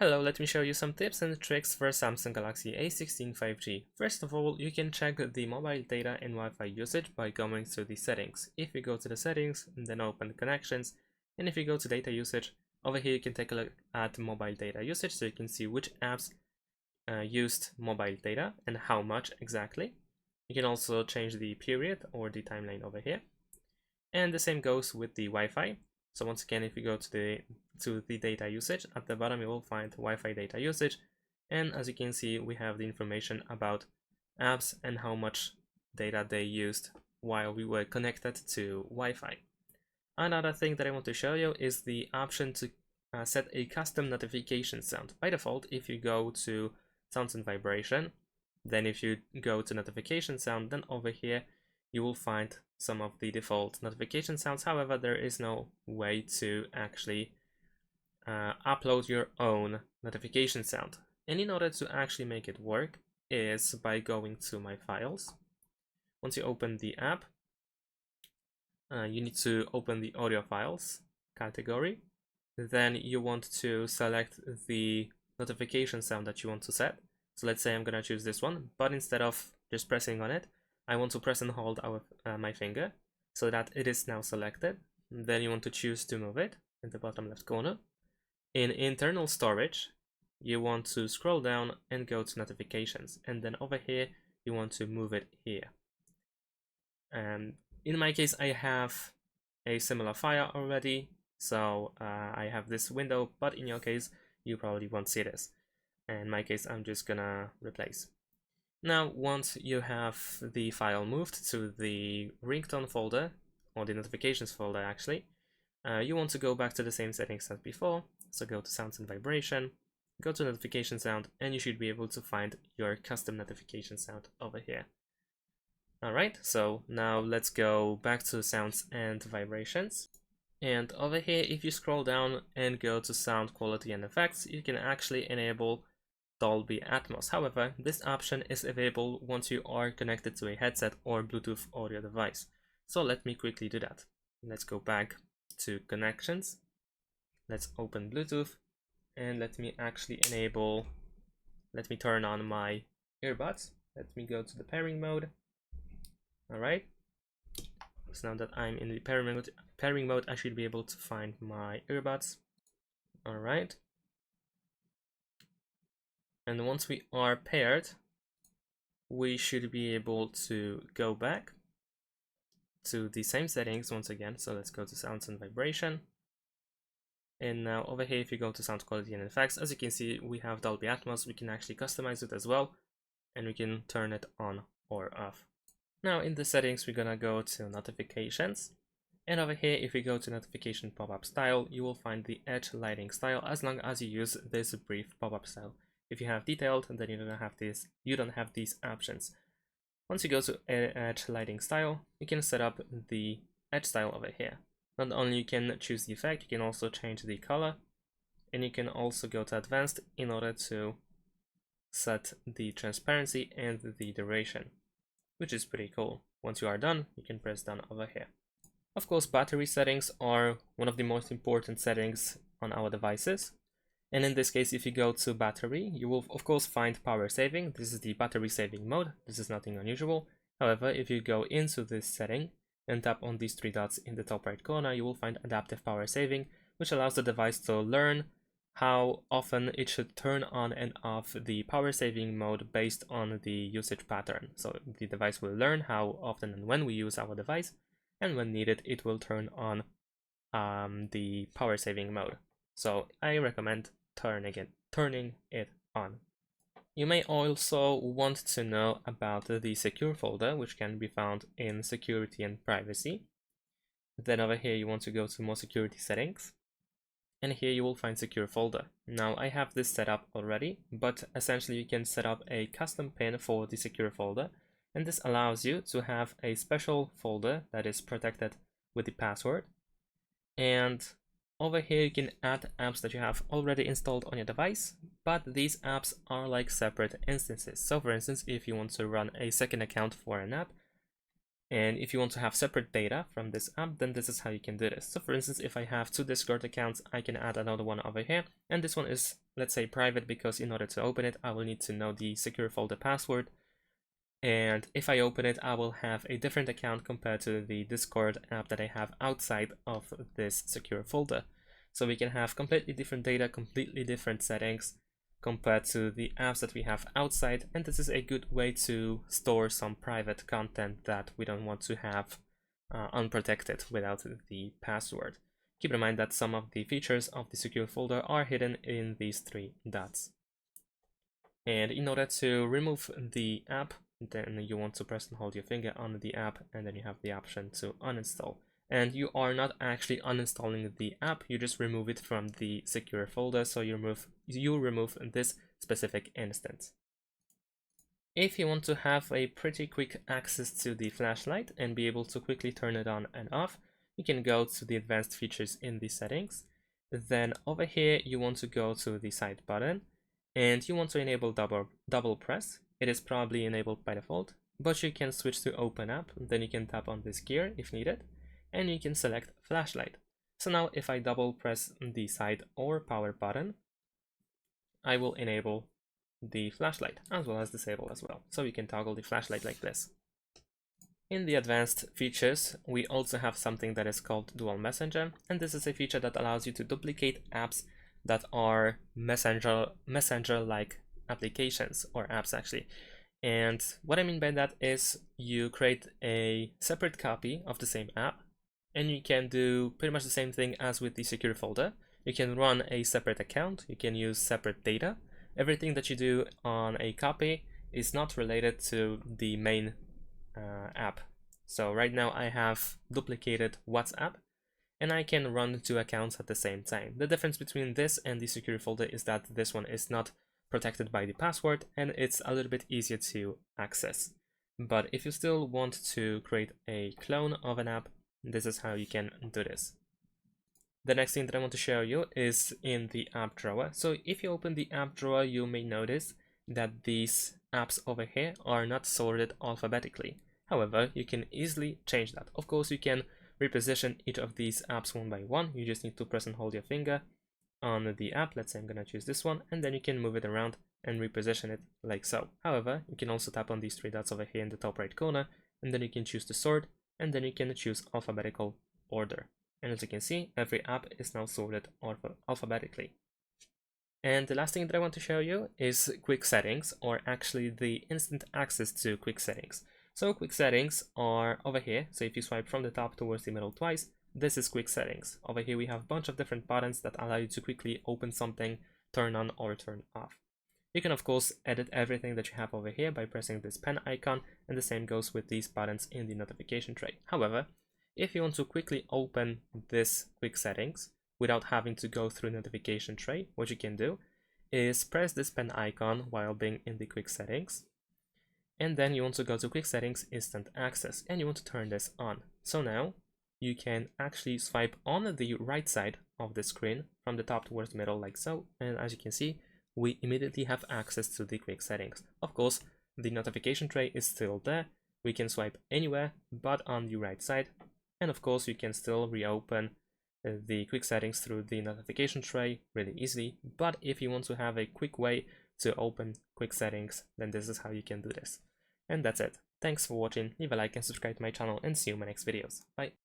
Hello, let me show you some tips and tricks for Samsung Galaxy A16 5G. First of all, you can check the mobile data and Wi-Fi usage by going to the settings. If you go to the settings, then open connections, and if you go to data usage, over here you can take a look at mobile data usage so you can see which apps used mobile data and how much exactly. You can also change the period or the timeline over here. And the same goes with the Wi-Fi. So once again, if you go to the data usage, at the bottom you will find Wi-Fi data usage, and as you can see, we have the information about apps and how much data they used while we were connected to Wi-Fi. Another thing that I want to show you is the option to set a custom notification sound. By default, if you go to sounds and vibration, then if you go to notification sound, then over here you will find some of the default notification sounds. However, there is no way to actually upload your own notification sound. And in order to actually make it work is by going to my files. Once you open the app, you need to open the audio files category. Then you want to select the notification sound that you want to set. So let's say I'm gonna choose this one, but instead of just pressing on it, I want to press and hold my finger so that it is now selected. Then you want to choose to move it in the bottom left corner. In internal storage, you want to scroll down and go to notifications, and then over here you want to move it here. And in my case, I have a similar file already, so I have this window, but in your case you probably won't see this. In my case, I'm just gonna replace. Now, once you have the file moved to the ringtone folder, or the notifications folder actually, you want to go back to the same settings as before. So go to sounds and vibration, go to notification sound, and you should be able to find your custom notification sound over here. Alright, so now let's go back to sounds and vibrations. And over here, if you scroll down and go to sound quality and effects, you can actually enable Dolby Atmos. However, this option is available once you are connected to a headset or Bluetooth audio device. So let me quickly do that. Let's go back to connections. Let's open Bluetooth and let me turn on my earbuds. Let me go to the pairing mode. Alright. So now that I'm in the pairing mode, I should be able to find my earbuds. Alright. And once we are paired, we should be able to go back to the same settings once again. So let's go to sounds and vibration. And now over here, if you go to sound quality and effects, as you can see, we have Dolby Atmos. We can actually customize it as well, and we can turn it on or off. Now in the settings, we're gonna go to notifications. And over here, if we go to notification pop-up style, you will find the edge lighting style as long as you use this brief pop-up style. If you have detailed, then you don't have these options. Once you go to edge lighting style, you can set up the edge style over here. Not only you can choose the effect, you can also change the color, and you can also go to advanced in order to set the transparency and the duration, which is pretty cool. Once you are done, you can press done over here. Of course, battery settings are one of the most important settings on our devices. And in this case, if you go to battery, you will of course find power saving. This is the battery saving mode. This is nothing unusual. However, if you go into this setting and tap on these three dots in the top right corner, you will find adaptive power saving, which allows the device to learn how often it should turn on and off the power saving mode based on the usage pattern. So the device will learn how often and when we use our device, and when needed, it will turn on the power saving mode. So I recommend turning it on. You may also want to know about the secure folder, which can be found in security and privacy. Then over here you want to go to more security settings, and here you will find secure folder. Now I have this set up already, but essentially you can set up a custom pin for the secure folder, and this allows you to have a special folder that is protected with the password. And over here you can add apps that you have already installed on your device, but these apps are like separate instances. So for instance, if you want to run a second account for an app, and if you want to have separate data from this app, then this is how you can do this. So for instance, if I have two Discord accounts, I can add another one over here, and this one is let's say private, because in order to open it, I will need to know the secure folder password. And if I open it, I will have a different account compared to the Discord app that I have outside of this secure folder. So we can have completely different data, completely different settings compared to the apps that we have outside. And this is a good way to store some private content that we don't want to have unprotected without the password. Keep in mind that some of the features of the secure folder are hidden in these three dots. And in order to remove the app, then you want to press and hold your finger on the app, and then you have the option to uninstall. And you are not actually uninstalling the app, you just remove it from the secure folder, so you remove this specific instance. If you want to have a pretty quick access to the flashlight and be able to quickly turn it on and off, you can go to the advanced features in the settings. Then over here you want to go to the side button, and you want to enable double press. It is probably enabled by default, but you can switch to open app. Then you can tap on this gear if needed, and you can select flashlight. So now if I double press the side or power button, I will enable the flashlight as well as disable as well. So you can toggle the flashlight like this. In the advanced features, we also have something that is called dual messenger, and this is a feature that allows you to duplicate apps that are messenger-like applications or apps actually. And what I mean by that is you create a separate copy of the same app, and you can do pretty much the same thing as with the secure folder. You can run a separate account, you can use separate data. Everything that you do on a copy is not related to the main app. So right now I have duplicated WhatsApp, and I can run two accounts at the same time. The difference between this and the secure folder is that this one is not protected by the password, and it's a little bit easier to access. But if you still want to create a clone of an app, this is how you can do this. The next thing that I want to show you is in the app drawer. So if you open the app drawer, you may notice that these apps over here are not sorted alphabetically. However, you can easily change that. Of course, you can reposition each of these apps one by one. You just need to press and hold your finger on the app. Let's say I'm going to choose this one, and then you can move it around and reposition it like so. However, you can also tap on these three dots over here in the top right corner, and then you can choose to sort, and then you can choose alphabetical order. And as you can see, every app is now sorted alphabetically. And the last thing that I want to show you is quick settings, or actually the instant access to quick settings. So quick settings are over here. So if you swipe from the top towards the middle twice, this is quick settings. Over here we have a bunch of different buttons that allow you to quickly open something, turn on or turn off. You can of course edit everything that you have over here by pressing this pen icon, and the same goes with these buttons in the notification tray. However, if you want to quickly open this quick settings without having to go through notification tray, what you can do is press this pen icon while being in the quick settings, and then you want to go to quick settings instant access, and you want to turn this on. So now you can actually swipe on the right side of the screen from the top towards the middle like so, and as you can see, we immediately have access to the quick settings. Of course, the notification tray is still there. We can swipe anywhere but on the right side, and of course you can still reopen the quick settings through the notification tray really easily. But if you want to have a quick way to open quick settings, then this is how you can do this. And that's it. Thanks for watching, leave a like and subscribe to my channel, and see you in my next videos. Bye!